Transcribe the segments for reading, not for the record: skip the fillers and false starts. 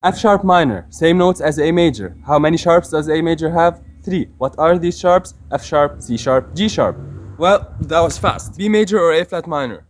F sharp minor, same notes as A major. How many sharps does A major have? 3. What are these sharps? F sharp, C sharp, G sharp. Well, that was fast. B major or A flat minor?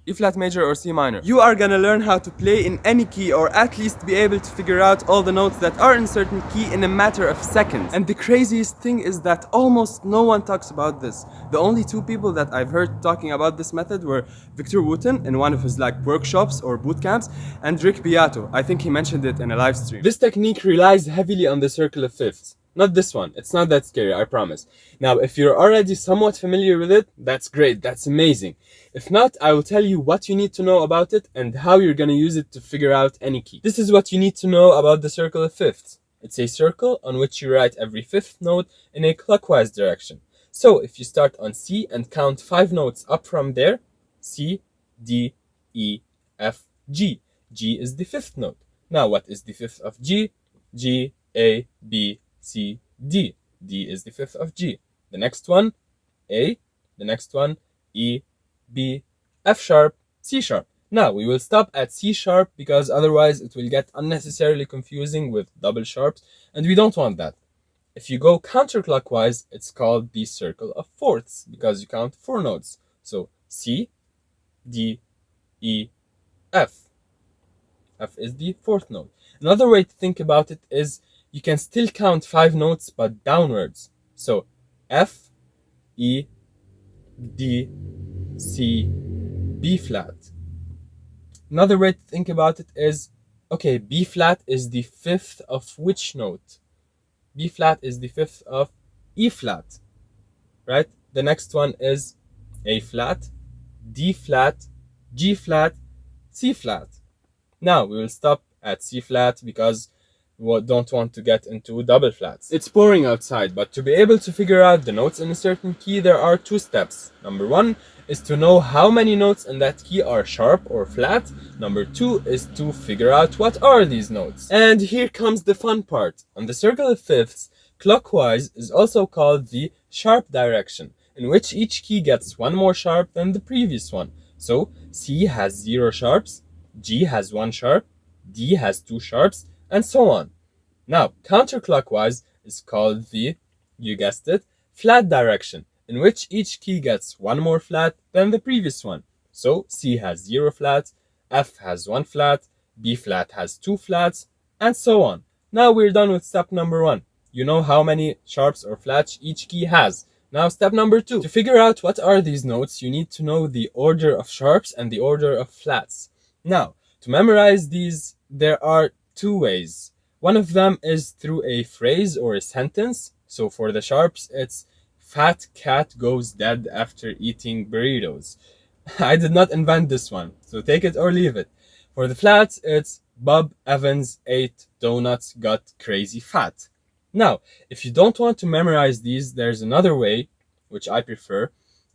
E flat major or C minor. You are gonna learn how to play in any key, or at least be able to figure out all the notes that are in a certain key in a matter of seconds. And the craziest thing is that almost no one talks about this. The only two people that I've heard talking about this method were Victor Wooten in one of his workshops or boot camps, and Rick Beato. I think he mentioned it in a live stream. This technique relies heavily on the circle of fifths. Not this one. It's not that scary, I promise. Now, if you're already somewhat familiar with it, that's great, that's amazing. If not, I will tell you what you need to know about it and how you're gonna use it to figure out any key. This is what you need to know about the circle of fifths. It's a circle on which you write every fifth note in a clockwise direction. So, if you start on C and count 5 notes up from there, C, D, E, F, G. G is the fifth note. Now, what is the fifth of G? G, A, B, C, D. D is the fifth of G. The next one, A. The next one, E, B, F sharp, C sharp. Now we will stop at C sharp because otherwise it will get unnecessarily confusing with double sharps, and we don't want that. If you go counterclockwise, it's called the circle of fourths because you count 4 notes. So C, D, E, F. F is the fourth note. Another way to think about it is you can still count 5 notes but downwards. So F, E, D, C, B flat. Another way to think about it is, okay, B flat is the fifth of which note? B flat is the fifth of E flat, right? The next one is A flat, D flat, G flat, C flat. Now we will stop at C flat because we don't want to get into double flats. It's pouring outside, but to be able to figure out the notes in a certain key, there are 2 steps. Number 1 is to know how many notes in that key are sharp or flat. Number 2 is to figure out what are these notes. And here comes the fun part. On the circle of fifths, clockwise is also called the sharp direction, in which each key gets 1 more sharp than the previous one. So C has 0 sharps, G has 1 sharp, D has 2 sharps, and so on. Now, counterclockwise is called the, you guessed it, flat direction, in which each key gets 1 more flat than the previous one. So C has 0 flats, F has 1 flat, B flat has 2 flats, and so on. Now we're done with step number 1. You know how many sharps or flats each key has. Now step number 2. To figure out what are these notes, you need to know the order of sharps and the order of flats. Now, to memorize these, there are 2 ways. One of them is through a phrase or a sentence. So for the sharps, it's fat cat goes dead after eating burritos. I did not invent this one, so take it or leave it. For the flats, it's Bob Evans ate donuts, got crazy fat. Now, if you don't want to memorize these, there's another way, which I prefer,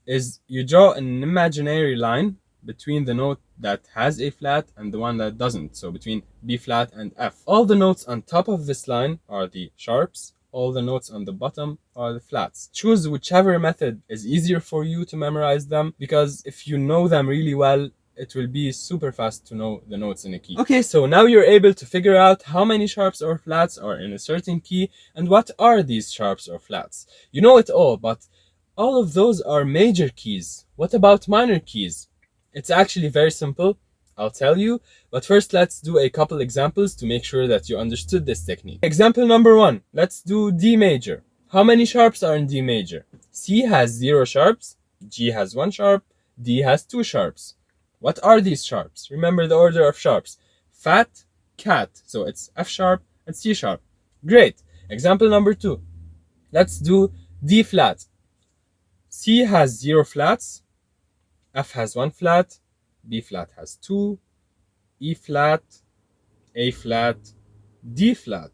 is you draw an imaginary line between the note that has a flat and the one that doesn't. So between B flat and F. All the notes on top of this line are the sharps. All the notes on the bottom are the flats. Choose whichever method is easier for you to memorize them, because if you know them really well, it will be super fast to know the notes in a key. Okay, so now you're able to figure out how many sharps or flats are in a certain key and what are these sharps or flats. You know it all, but all of those are major keys. What about minor keys? It's actually very simple, I'll tell you, but first let's do a couple examples to make sure that you understood this technique. Example number 1, let's do D major. How many sharps are in D major? C has 0 sharps, G has 1 sharp, D has 2 sharps. What are these sharps? Remember the order of sharps. Fat, cat, so it's F sharp and C sharp. Great. Example number 2, let's do D flat. C has 0 flats, F has 1 flat, B flat has 2, E flat, A flat, D flat.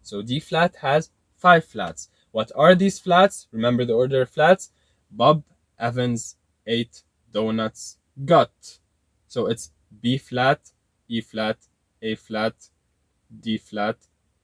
So D flat has 5 flats. What are these flats? Remember the order of flats. Bob Evans ate donuts, got. So it's B flat, E flat, A flat, D flat,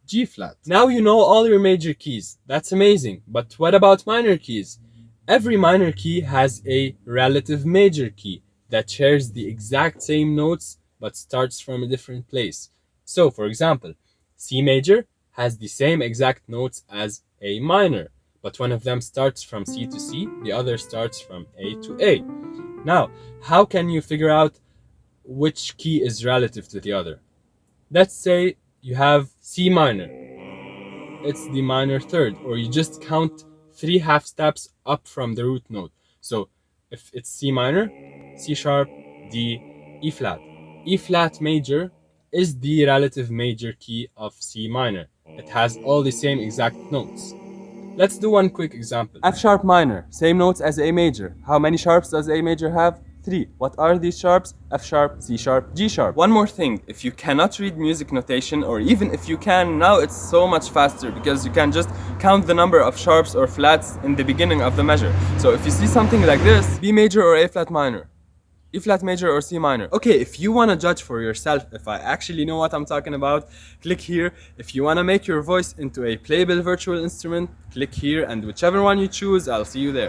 G flat. Now you know all your major keys. That's amazing. But what about minor keys? Every minor key has a relative major key that shares the exact same notes but starts from a different place. So, for example, C major has the same exact notes as A minor, but one of them starts from C to C, the other starts from A to A. Now, how can you figure out which key is relative to the other? Let's say you have C minor. It's the minor third, or you just count 3 half steps up from the root note. So if it's C minor, C sharp, D, E flat. E flat major is the relative major key of C minor. It has all the same exact notes. Let's do one quick example. F sharp minor, same notes as A major. How many sharps does A major have? 3. What are these sharps? F sharp, C sharp, G sharp. One more thing, if you cannot read music notation, or even if you can, now it's so much faster because you can just count the number of sharps or flats in the beginning of the measure. So if you see something like this, B major or A flat minor, E flat major or C minor. Okay, if you want to judge for yourself if I actually know what I'm talking about, click here. If you want to make your voice into a playable virtual instrument, click here, and whichever one you choose, I'll see you there.